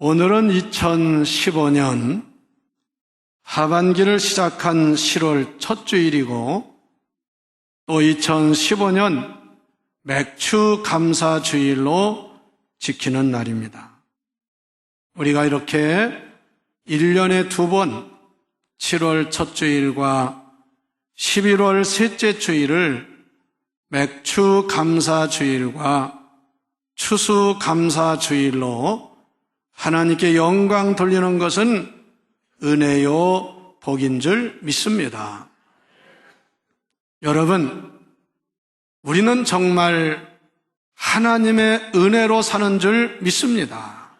오늘은 2015년 하반기를 시작한 10월 첫 주일이고 또 2015년 맥추 감사 주일로 지키는 날입니다. 우리가 이렇게 1년에 2번 7월 첫 주일과 11월 셋째 주일을 맥추 감사 주일과 추수 감사 주일로 하나님께 영광 돌리는 것은 은혜요 복인 줄 믿습니다. 여러분, 우리는 정말 하나님의 은혜로 사는 줄 믿습니다.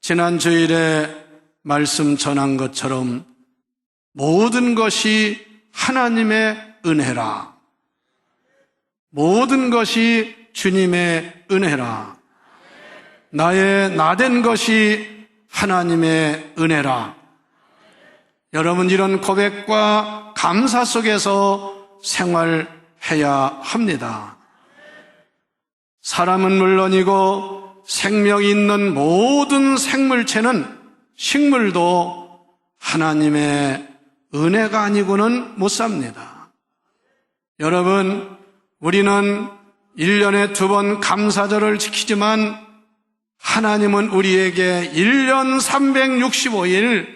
지난 주일에 말씀 전한 것처럼 모든 것이 하나님의 은혜라. 모든 것이 주님의 은혜라. 나의 나된 것이 하나님의 은혜라. 여러분, 이런 고백과 감사 속에서 생활해야 합니다. 사람은 물론이고 생명이 있는 모든 생물체는 식물도 하나님의 은혜가 아니고는 못 삽니다. 여러분, 우리는 1년에 2번 감사절을 지키지만 하나님은 우리에게 1년 365일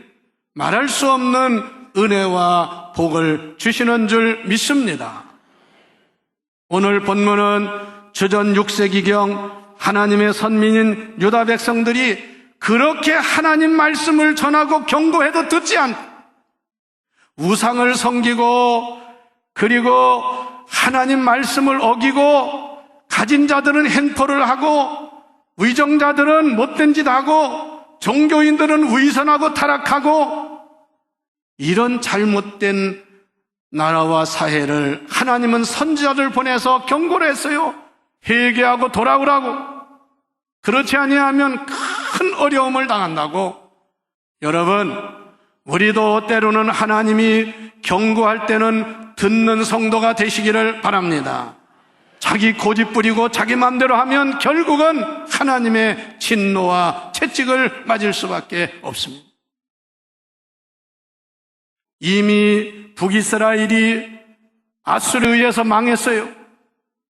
말할 수 없는 은혜와 복을 주시는 줄 믿습니다. 오늘 본문은 주전 6세기경 하나님의 선민인 유다 백성들이 그렇게 하나님 말씀을 전하고 경고해도 듣지 않고 우상을 섬기고 그리고 하나님 말씀을 어기고 가진 자들은 횡포를 하고 위정자들은 못된 짓 하고 종교인들은 위선하고 타락하고 이런 잘못된 나라와 사회를 하나님은 선지자를 보내서 경고를 했어요. 회개하고 돌아오라고. 그렇지 아니하면 큰 어려움을 당한다고. 여러분, 우리도 때로는 하나님이 경고할 때는 듣는 성도가 되시기를 바랍니다. 자기 고집 부리고 자기 마음대로 하면 결국은 하나님의 진노와 채찍을 맞을 수밖에 없습니다. 이미 북이스라엘이 아수르에 의해서 망했어요.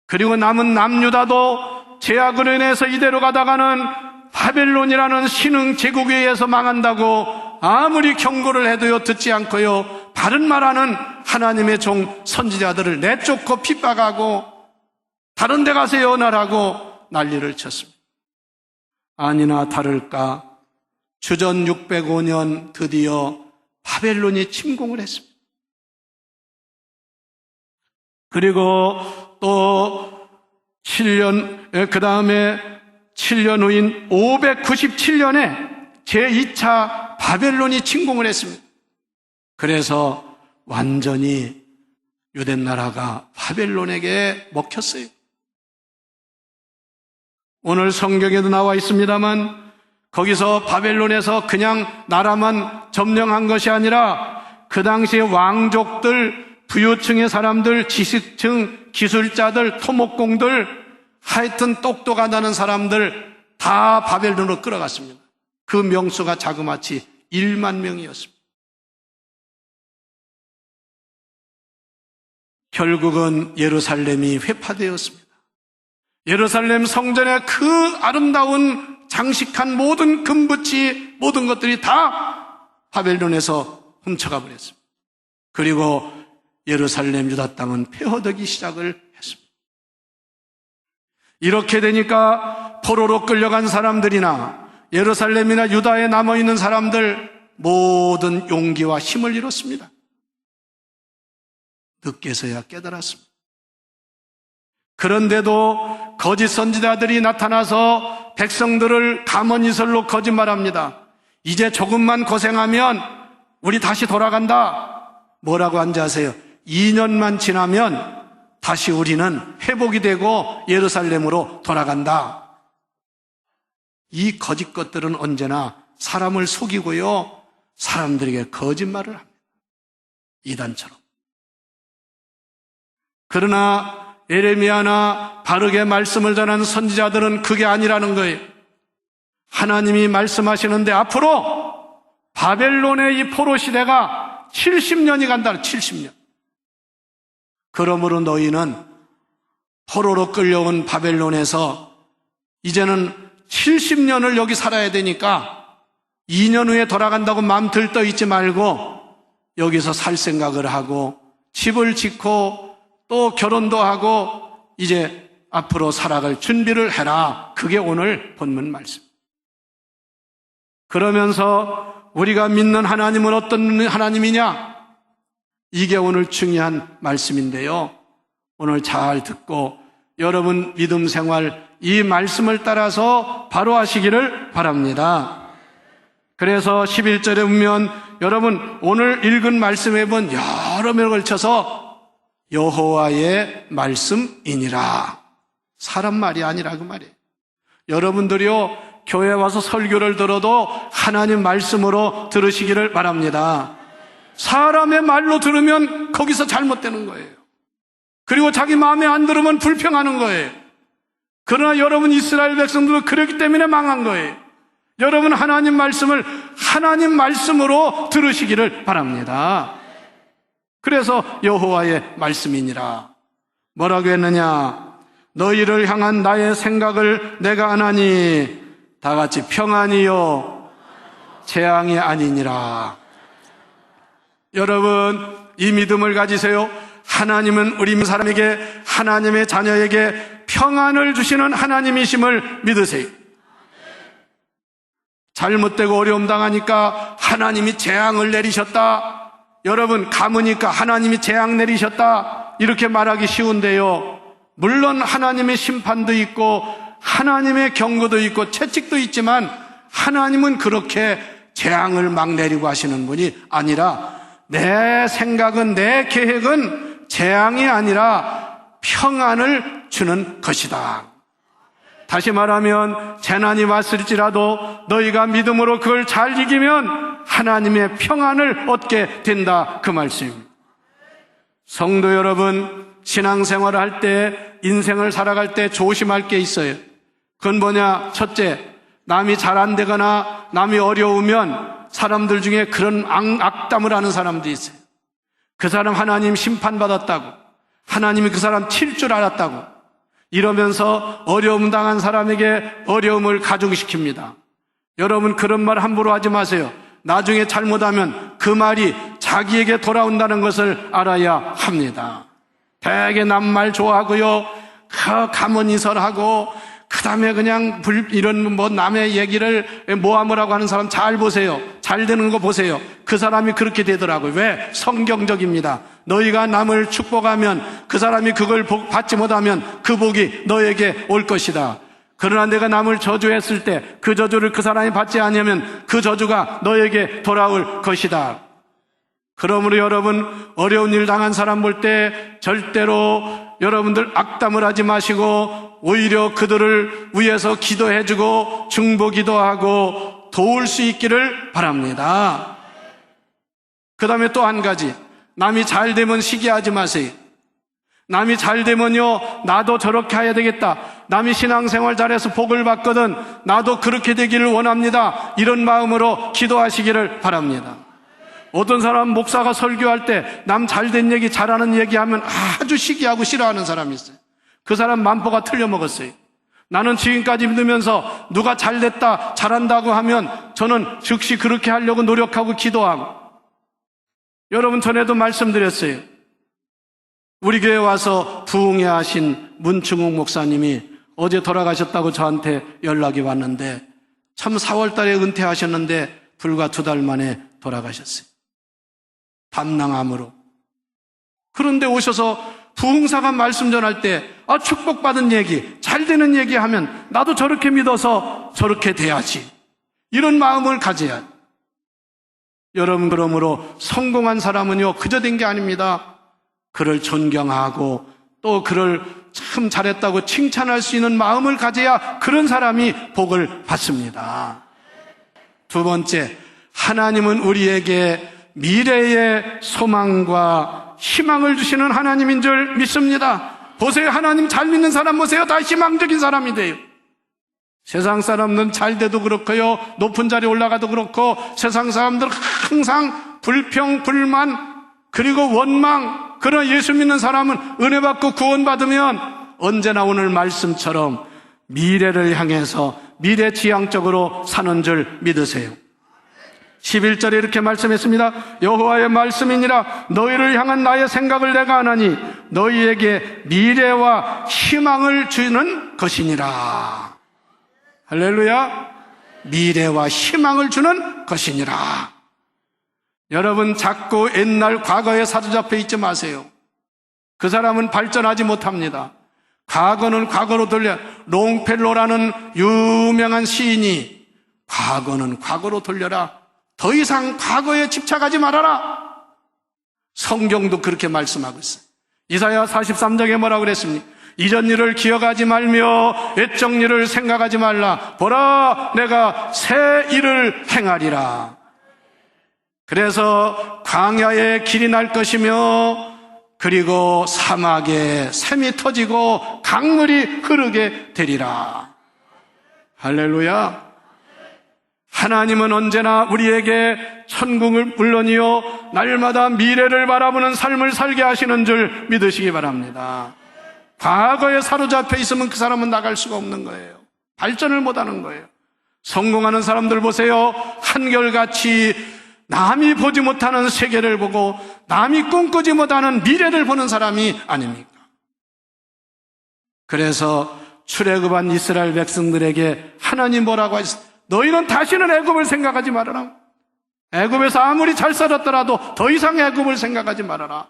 그리고 남은 남유다도 제약으로 인해서 이대로 가다가는 바벨론이라는 신흥 제국에 의해서 망한다고 아무리 경고를 해도요 듣지 않고요 바른 말하는 하나님의 종 선지자들을 내쫓고 핍박하고 다른 데 가서 연하라고 난리를 쳤습니다. 아니나 다를까 주전 605년 드디어 바벨론이 침공을 했습니다. 그리고 또 7년, 그 다음에 7년 후인 597년에 제2차 바벨론이 침공을 했습니다. 그래서 완전히 유대 나라가 바벨론에게 먹혔어요. 오늘 성경에도 나와 있습니다만 거기서 바벨론에서 그냥 나라만 점령한 것이 아니라 그 당시에 왕족들, 부유층의 사람들, 지식층, 기술자들, 토목공들, 하여튼 똑똑하다는 사람들 다 바벨론으로 끌어갔습니다. 그 명수가 자그마치 1만 명이었습니다. 결국은 예루살렘이 회파되었습니다. 예루살렘 성전의 그 아름다운 장식한 모든 금붙이 모든 것들이 다 바벨론에서 훔쳐가 버렸습니다. 그리고 예루살렘 유다 땅은 폐허되기 시작을 했습니다. 이렇게 되니까 포로로 끌려간 사람들이나 예루살렘이나 유다에 남아있는 사람들 모든 용기와 힘을 잃었습니다. 늦게서야 깨달았습니다. 그런데도 거짓 선지자들이 나타나서 백성들을 가문이설로 거짓말합니다. 이제 조금만 고생하면 우리 다시 돌아간다. 뭐라고 한지 아세요? 2년만 지나면 다시 우리는 회복이 되고 예루살렘으로 돌아간다. 이 거짓 것들은 언제나 사람을 속이고요 사람들에게 거짓말을 합니다. 이단처럼. 그러나 예레미야나 바르게 말씀을 전하는 선지자들은 그게 아니라는 거예요. 하나님이 말씀하시는데 앞으로 바벨론의 이 포로 시대가 70년이 간다. 70년. 그러므로 너희는 포로로 끌려온 바벨론에서 이제는 70년을 여기 살아야 되니까 2년 후에 돌아간다고 마음 들떠 있지 말고 여기서 살 생각을 하고 집을 짓고 또 결혼도 하고 이제 앞으로 살아갈 준비를 해라. 그게 오늘 본문 말씀. 그러면서 우리가 믿는 하나님은 어떤 하나님이냐? 이게 오늘 중요한 말씀인데요. 오늘 잘 듣고 여러분 믿음 생활 이 말씀을 따라서 바로 하시기를 바랍니다. 그래서 11절에 보면 여러분 오늘 읽은 말씀에 보면 여러 명을 걸쳐서 여호와의 말씀이니라. 사람 말이 아니라 그 말이에요. 여러분들이요 교회 와서 설교를 들어도 하나님 말씀으로 들으시기를 바랍니다. 사람의 말로 들으면 거기서 잘못되는 거예요. 그리고 자기 마음에 안 들으면 불평하는 거예요. 그러나 여러분 이스라엘 백성들은 그렇기 때문에 망한 거예요. 여러분 하나님 말씀을 하나님 말씀으로 들으시기를 바랍니다. 그래서 여호와의 말씀이니라. 뭐라고 했느냐? 너희를 향한 나의 생각을 내가 아나니 다 같이 평안이요 재앙이 아니니라. 여러분 이 믿음을 가지세요. 하나님은 우리 사람에게 하나님의 자녀에게 평안을 주시는 하나님이심을 믿으세요. 잘못되고 어려움 당하니까 하나님이 재앙을 내리셨다. 여러분 감으니까 하나님이 재앙 내리셨다. 이렇게 말하기 쉬운데요. 물론 하나님의 심판도 있고 하나님의 경고도 있고 채찍도 있지만 하나님은 그렇게 재앙을 막 내리고 하시는 분이 아니라 내 생각은 내 계획은 재앙이 아니라 평안을 주는 것이다. 다시 말하면 재난이 왔을지라도 너희가 믿음으로 그걸 잘 이기면 하나님의 평안을 얻게 된다. 그 말씀입니다. 성도 여러분, 신앙생활을 할 때, 인생을 살아갈 때 조심할 게 있어요. 그건 뭐냐? 첫째, 남이 잘 안 되거나 남이 어려우면 사람들 중에 그런 악담을 하는 사람도 있어요. 그 사람 하나님 심판받았다고, 하나님이 그 사람 칠 줄 알았다고 이러면서 어려움 당한 사람에게 어려움을 가중시킵니다. 여러분 그런 말 함부로 하지 마세요. 나중에 잘못하면 그 말이 자기에게 돌아온다는 것을 알아야 합니다. 되게 남말 좋아하고요, 가문이설하고 그 다음에 그냥 이런 남의 얘기를 모함을 하고 하는 사람 잘 보세요. 잘 되는 거 보세요. 그 사람이 그렇게 되더라고요. 왜? 성경적입니다. 너희가 남을 축복하면 그 사람이 그걸 받지 못하면 그 복이 너에게 올 것이다. 그러나 내가 남을 저주했을 때 그 저주를 그 사람이 받지 않으면 그 저주가 너에게 돌아올 것이다. 그러므로 여러분 어려운 일 당한 사람 볼 때 절대로 여러분들 악담을 하지 마시고 오히려 그들을 위해서 기도해주고 중보기도 하고 도울 수 있기를 바랍니다. 그 다음에 또 한 가지, 남이 잘 되면 시기하지 마세요. 남이 잘 되면요 나도 저렇게 해야 되겠다, 남이 신앙생활 잘해서 복을 받거든 나도 그렇게 되기를 원합니다, 이런 마음으로 기도하시기를 바랍니다. 어떤 사람 목사가 설교할 때 남 잘된 얘기 잘하는 얘기하면 아주 시기하고 싫어하는 사람이 있어요. 그 사람 만포가 틀려먹었어요. 나는 지금까지 믿으면서 누가 잘됐다 잘한다고 하면 저는 즉시 그렇게 하려고 노력하고 기도하고. 여러분 전에도 말씀드렸어요. 우리 교회 와서 부흥회 하신 문충욱 목사님이 어제 돌아가셨다고 저한테 연락이 왔는데 참 4월 달에 은퇴하셨는데 불과 2달 만에 돌아가셨어요. 담낭암으로. 그런데 오셔서 부흥사가 말씀 전할 때 축복받은 얘기, 잘 되는 얘기 하면 나도 저렇게 믿어서 저렇게 돼야지, 이런 마음을 가져야. 여러분 그러므로 성공한 사람은요 그저 된 게 아닙니다. 그를 존경하고 또 그를 참 잘했다고 칭찬할 수 있는 마음을 가져야 그런 사람이 복을 받습니다. 두 번째, 하나님은 우리에게 미래의 소망과 희망을 주시는 하나님인 줄 믿습니다. 보세요, 하나님 잘 믿는 사람 보세요. 다 희망적인 사람이 돼요. 세상 사람들은 잘 돼도 그렇고요, 높은 자리에 올라가도 그렇고, 세상 사람들은 항상 불평, 불만, 그리고 원망. 그러나 예수 믿는 사람은 은혜 받고 구원받으면 언제나 오늘 말씀처럼 미래를 향해서 미래지향적으로 사는 줄 믿으세요. 11절에 이렇게 말씀했습니다. 여호와의 말씀이니라. 너희를 향한 나의 생각을 내가 아나니 너희에게 미래와 희망을 주는 것이니라. 할렐루야. 미래와 희망을 주는 것이니라. 여러분, 자꾸 옛날 과거에 사로잡혀 있지 마세요. 그 사람은 발전하지 못합니다. 과거는 과거로 돌려. 롱펠로라는 유명한 시인이 과거는 과거로 돌려라. 더 이상 과거에 집착하지 말아라. 성경도 그렇게 말씀하고 있어요. 이사야 43장에 뭐라고 그랬습니까? 이전 일을 기억하지 말며 옛적 일을 생각하지 말라. 보라, 내가 새 일을 행하리라. 그래서 광야에 길이 날 것이며, 그리고 사막에 샘이 터지고 강물이 흐르게 되리라. 할렐루야. 하나님은 언제나 우리에게 천국을 물론이요 날마다 미래를 바라보는 삶을 살게 하시는 줄 믿으시기 바랍니다. 과거에 사로잡혀 있으면 그 사람은 나갈 수가 없는 거예요. 발전을 못하는 거예요. 성공하는 사람들 보세요. 한결같이 남이 보지 못하는 세계를 보고 남이 꿈꾸지 못하는 미래를 보는 사람이 아닙니까? 그래서 출애굽한 이스라엘 백성들에게 하나님 뭐라고 하셨어요? 너희는 다시는 애굽을 생각하지 말아라. 애굽에서 아무리 잘 살았더라도 더 이상 애굽을 생각하지 말아라.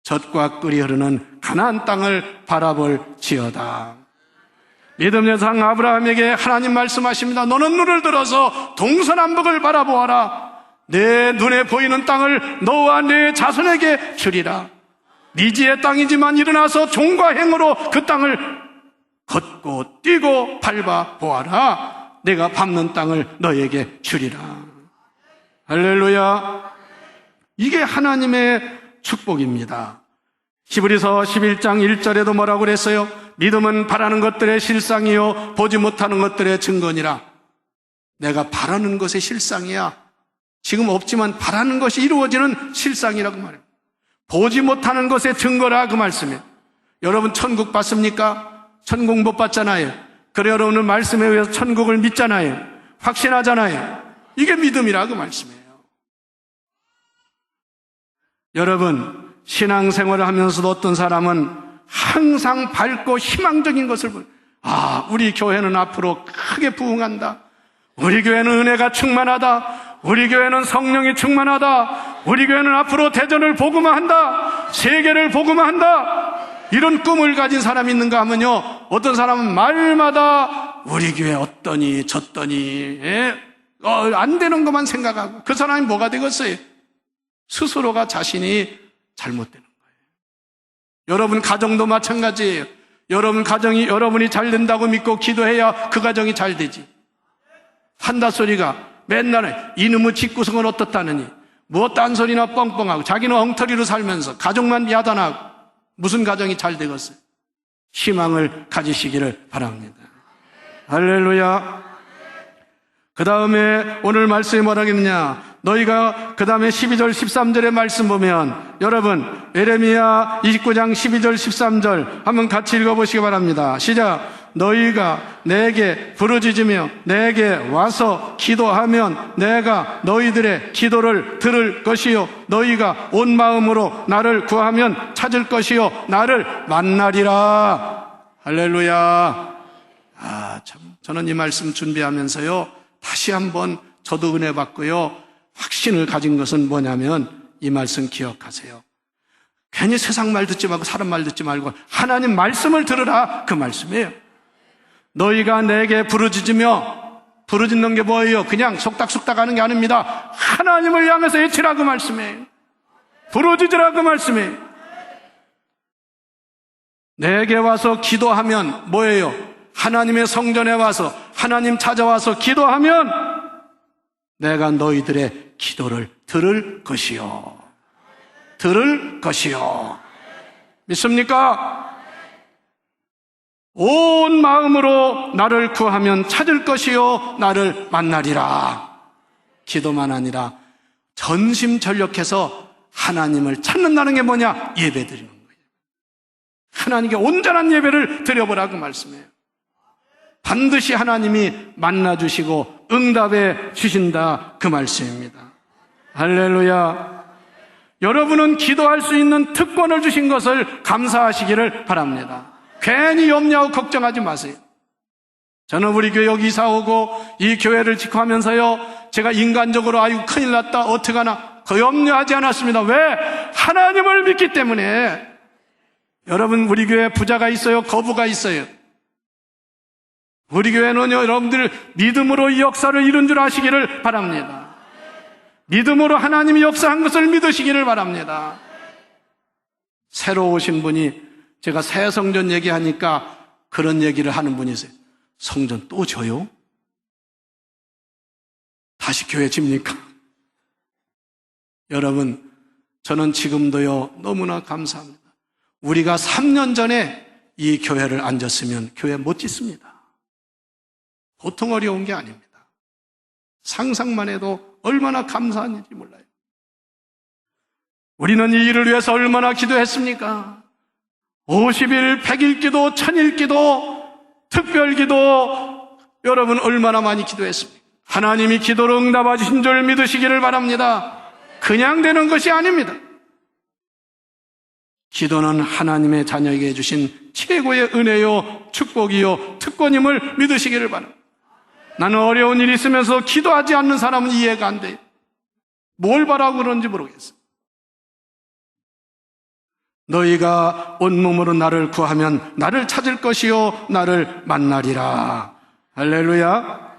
젖과 꿀이 흐르는 가나안 땅을 바라볼지어다. 믿음 여상 아브라함에게 하나님 말씀하십니다. 너는 눈을 들어서 동서남북을 바라보아라. 내 눈에 보이는 땅을 너와 내 자손에게 주리라. 미지의 땅이지만 일어나서 종과 행으로 그 땅을 걷고 뛰고 밟아 보아라. 내가 밟는 땅을 너에게 주리라. 할렐루야. 이게 하나님의 축복입니다. 히브리서 11장 1절에도 뭐라고 그랬어요? 믿음은 바라는 것들의 실상이요 보지 못하는 것들의 증거니라. 내가 바라는 것의 실상이야. 지금 없지만 바라는 것이 이루어지는 실상이라고 말해요. 보지 못하는 것의 증거라 그 말씀이에요. 여러분 천국 봤습니까? 천국 못 봤잖아요. 그래 여러분은 말씀에 의해서 천국을 믿잖아요. 확신하잖아요. 이게 믿음이라 그 말씀이에요. 여러분 신앙생활을 하면서도 어떤 사람은 항상 밝고 희망적인 것을 보여요. 우리 교회는 앞으로 크게 부흥한다. 우리 교회는 은혜가 충만하다. 우리 교회는 성령이 충만하다. 우리 교회는 앞으로 대전을 복음화한다. 세계를 복음화한다. 이런 꿈을 가진 사람이 있는가 하면요, 어떤 사람은 말마다 우리 교회 어떠니 저떠니 안 되는 것만 생각하고, 그 사람이 뭐가 되겠어요? 스스로가 자신이 잘못되는 거예요. 여러분 가정도 마찬가지예요. 여러분 가정이 여러분이 잘 된다고 믿고 기도해야 그 가정이 잘 되지. 한다 소리가 맨날 이놈의 집구성은 어떻다느니 뭐 딴소리나 뻥뻥하고 자기는 엉터리로 살면서 가정만 야단하고 무슨 가정이 잘 되겠어요? 희망을 가지시기를 바랍니다. 할렐루야. 그 다음에 오늘 말씀이 뭐라겠느냐, 너희가 그 다음에 12절 13절의 말씀 보면, 여러분 예레미야 29장 12절 13절 한번 같이 읽어보시기 바랍니다. 시작. 너희가 내게 부르짖으며 내게 와서 기도하면 내가 너희들의 기도를 들을 것이요 너희가 온 마음으로 나를 구하면 찾을 것이요 나를 만나리라. 할렐루야. 참 저는 이 말씀 준비하면서요 다시 한번 저도 은혜 받고요 확신을 가진 것은 뭐냐면 이 말씀 기억하세요. 괜히 세상 말 듣지 말고 사람 말 듣지 말고 하나님 말씀을 들으라, 그 말씀이에요. 너희가 내게 부르짖으며, 부르짖는 게 뭐예요? 그냥 속닥속닥 하는 게 아닙니다. 하나님을 향해서 외치라 그 말씀이에요. 부르짖으라 그 말씀이에요. 내게 와서 기도하면 뭐예요? 하나님의 성전에 와서 하나님 찾아와서 기도하면 내가 너희들의 기도를 들을 것이요. 들을 것이요. 믿습니까? 온 마음으로 나를 구하면 찾을 것이요 나를 만나리라. 기도만 아니라 전심전력해서 하나님을 찾는다는 게 뭐냐? 예배드리는 거예요. 하나님께 온전한 예배를 드려보라고 말씀해요. 반드시 하나님이 만나주시고 응답해 주신다, 그 말씀입니다. 할렐루야. 여러분은 기도할 수 있는 특권을 주신 것을 감사하시기를 바랍니다. 괜히 염려하고 걱정하지 마세요. 저는 우리 교회 여기 이사 오고 이 교회를 지켜하면서요, 제가 인간적으로 아이고 큰일 났다 어떡하나 그 염려하지 않았습니다. 왜? 하나님을 믿기 때문에. 여러분, 우리 교회에 부자가 있어요? 거부가 있어요? 우리 교회는요, 여러분들 믿음으로 이 역사를 이룬 줄 아시기를 바랍니다. 믿음으로 하나님이 역사한 것을 믿으시기를 바랍니다. 새로 오신 분이, 제가 새 성전 얘기하니까 그런 얘기를 하는 분이 있어요. 성전 또 줘요? 다시 교회 집니까? 여러분, 저는 지금도요 너무나 감사합니다. 우리가 3년 전에 이 교회를 앉았으면 교회 못 짓습니다. 보통 어려운 게 아닙니다. 상상만 해도 얼마나 감사한지 몰라요. 우리는 이 일을 위해서 얼마나 기도했습니까? 50일, 100일 기도, 1000일 기도, 특별 기도, 여러분 얼마나 많이 기도했습니까? 하나님이 기도로 응답해 주신 줄 믿으시기를 바랍니다. 그냥 되는 것이 아닙니다. 기도는 하나님의 자녀에게 주신 최고의 은혜요, 축복이요, 특권임을 믿으시기를 바랍니다. 나는 어려운 일이 있으면서 기도하지 않는 사람은 이해가 안 돼요. 뭘 바라고 그런지 모르겠어요. 너희가 온몸으로 나를 구하면 나를 찾을 것이요 나를 만나리라. 할렐루야.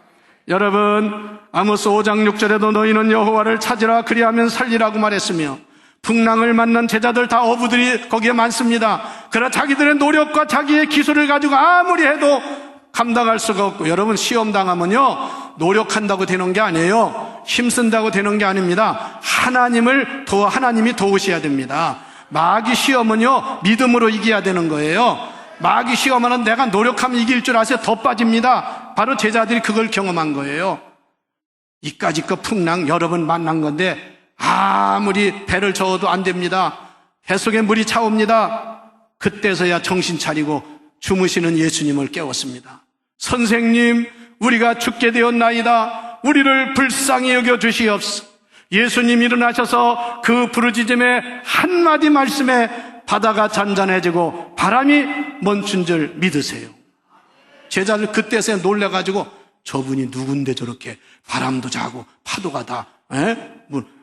여러분, 아모스 5장 6절에도 너희는 여호와를 찾으라 그리하면 살리라고 말했으며, 풍랑을 만난 제자들 다 어부들이 거기에 많습니다. 그러나 자기들의 노력과 자기의 기술을 가지고 아무리 해도 감당할 수가 없고, 여러분 시험 당하면요 노력한다고 되는 게 아니에요. 힘쓴다고 되는 게 아닙니다. 하나님이 도우셔야 됩니다. 마귀 시험은요 믿음으로 이겨야 되는 거예요. 마귀 시험은 내가 노력하면 이길 줄 아세요? 더 빠집니다. 바로 제자들이 그걸 경험한 거예요. 이까짓 풍랑 여러 번 만난 건데 아무리 배를 저어도 안 됩니다. 배 속에 물이 차옵니다. 그때서야 정신 차리고 주무시는 예수님을 깨웠습니다. 선생님, 우리가 죽게 되었나이다. 우리를 불쌍히 여겨 주시옵소서. 예수님 일어나셔서 그 부르짖음의 한마디 말씀에 바다가 잔잔해지고 바람이 멈춘 줄 믿으세요. 제자들 그때서야 놀래가지고 저분이 누군데 저렇게 바람도 자고 파도가 다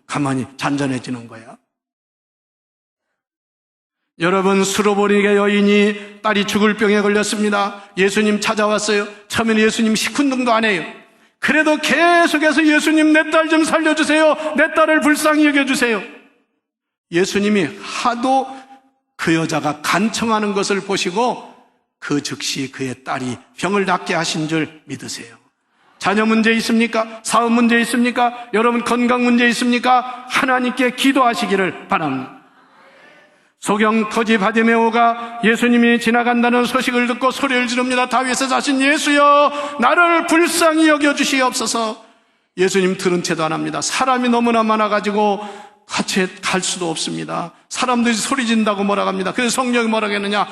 가만히 잔잔해지는 거야. 여러분, 수로보니게 여인이 딸이 죽을 병에 걸렸습니다. 예수님 찾아왔어요. 처음에는 예수님 시큰둥도 안 해요. 그래도 계속해서 예수님 내 딸 좀 살려주세요. 내 딸을 불쌍히 여겨주세요. 예수님이 하도 그 여자가 간청하는 것을 보시고 그 즉시 그의 딸이 병을 낫게 하신 줄 믿으세요. 자녀 문제 있습니까? 사업 문제 있습니까? 여러분 건강 문제 있습니까? 하나님께 기도하시기를 바랍니다. 소경 토지 바디메오가 예수님이 지나간다는 소식을 듣고 소리를 지릅니다. 다윗의 자신 예수여 나를 불쌍히 여겨주시옵소서. 예수님 들은 채도 안 합니다. 사람이 너무나 많아가지고 같이 갈 수도 없습니다. 사람들이 소리 진다고 뭐라고 합니다. 그래서 성령이 뭐라고 했느냐,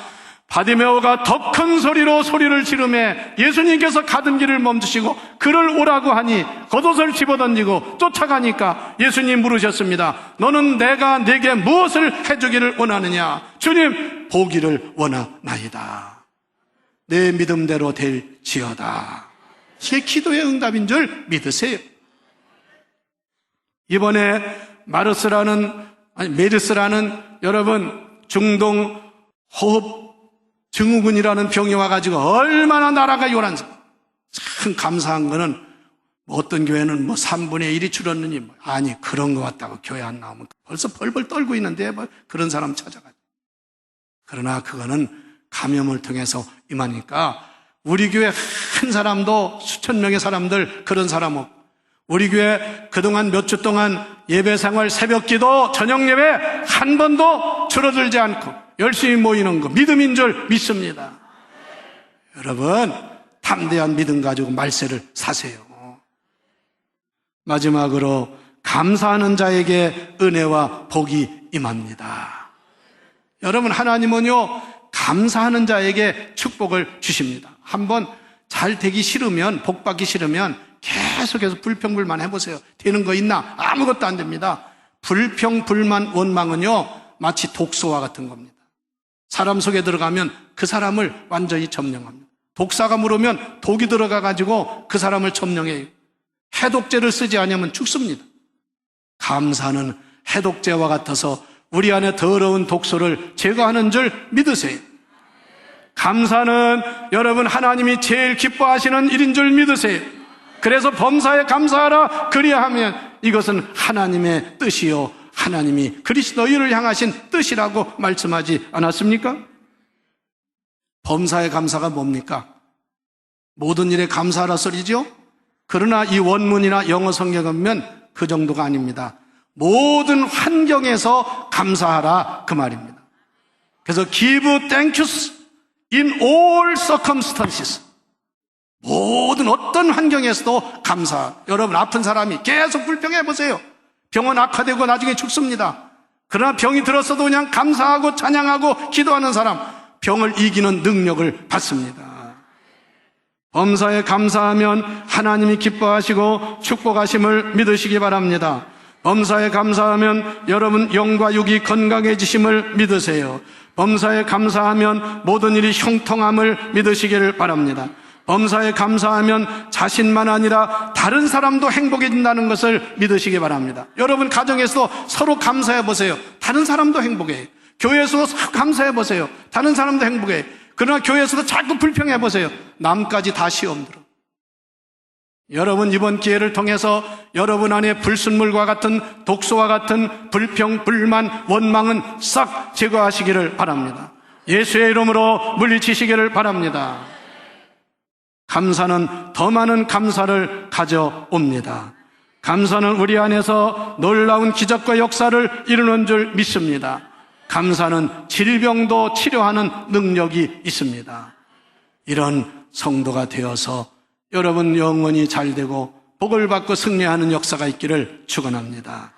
바디메오가 더 큰 소리로 소리를 지르매 예수님께서 가던 길을 멈추시고 그를 오라고 하니 겉옷을 집어던지고 쫓아가니까 예수님 물으셨습니다. 너는 내가 네게 무엇을 해주기를 원하느냐? 주님, 보기를 원하나이다. 내 믿음대로 될지어다. 이게 기도의 응답인 줄 믿으세요. 이번에 메르스라는 여러분 중동 호흡 증후군이라는 병이 와가지고 얼마나 나라가 요란져. 참 감사한 거는 어떤 교회는 3분의 1이 줄었느니 아니 그런 것 같다고 교회 안 나오면 벌써 벌벌 떨고 있는데 그런 사람 찾아가죠. 그러나 그거는 감염을 통해서 임하니까 우리 교회 한 사람도 수천 명의 사람들 그런 사람 없고, 우리 교회 그동안 몇 주 동안 예배 생활 새벽 기도 저녁 예배 한 번도 줄어들지 않고 열심히 모이는 거 믿음인 줄 믿습니다. 여러분, 담대한 믿음 가지고 말세를 사세요. 마지막으로 감사하는 자에게 은혜와 복이 임합니다. 여러분, 하나님은요, 감사하는 자에게 축복을 주십니다. 한번 잘 되기 싫으면, 복 받기 싫으면 계속해서 불평불만 해보세요. 되는 거 있나? 아무것도 안 됩니다. 불평불만, 원망은요, 마치 독소와 같은 겁니다. 사람 속에 들어가면 그 사람을 완전히 점령합니다. 독사가 물으면 독이 들어가가지고 그 사람을 점령해요. 해독제를 쓰지 않으면 죽습니다. 감사는 해독제와 같아서 우리 안에 더러운 독소를 제거하는 줄 믿으세요. 감사는 여러분 하나님이 제일 기뻐하시는 일인 줄 믿으세요. 그래서 범사에 감사하라. 그리하면 이것은 하나님의 뜻이요, 하나님이 그리스도인을 향하신 뜻이라고 말씀하지 않았습니까? 범사에 감사가 뭡니까? 모든 일에 감사하라 소리죠? 그러나 이 원문이나 영어 성경에 보면 그 정도가 아닙니다. 모든 환경에서 감사하라, 그 말입니다. 그래서 give thanks in all circumstances. 모든 어떤 환경에서도 감사. 여러분, 아픈 사람이 계속 불평해 보세요. 병은 악화되고 나중에 죽습니다. 그러나 병이 들었어도 그냥 감사하고 찬양하고 기도하는 사람, 병을 이기는 능력을 받습니다. 범사에 감사하면 하나님이 기뻐하시고 축복하심을 믿으시기 바랍니다. 범사에 감사하면 여러분 영과 육이 건강해지심을 믿으세요. 범사에 감사하면 모든 일이 형통함을 믿으시기를 바랍니다. 범사에 감사하면 자신만 아니라 다른 사람도 행복해진다는 것을 믿으시기 바랍니다. 여러분 가정에서도 서로 감사해 보세요. 다른 사람도 행복해요. 교회에서도 서로 감사해 보세요. 다른 사람도 행복해요. 그러나 교회에서도 자꾸 불평해 보세요. 남까지 다 시험 들어. 여러분, 이번 기회를 통해서 여러분 안에 불순물과 같은 독소와 같은 불평, 불만, 원망은 싹 제거하시기를 바랍니다. 예수의 이름으로 물리치시기를 바랍니다. 감사는 더 많은 감사를 가져옵니다. 감사는 우리 안에서 놀라운 기적과 역사를 이루는 줄 믿습니다. 감사는 질병도 치료하는 능력이 있습니다. 이런 성도가 되어서 여러분 영혼이 잘 되고 복을 받고 승리하는 역사가 있기를 축원합니다.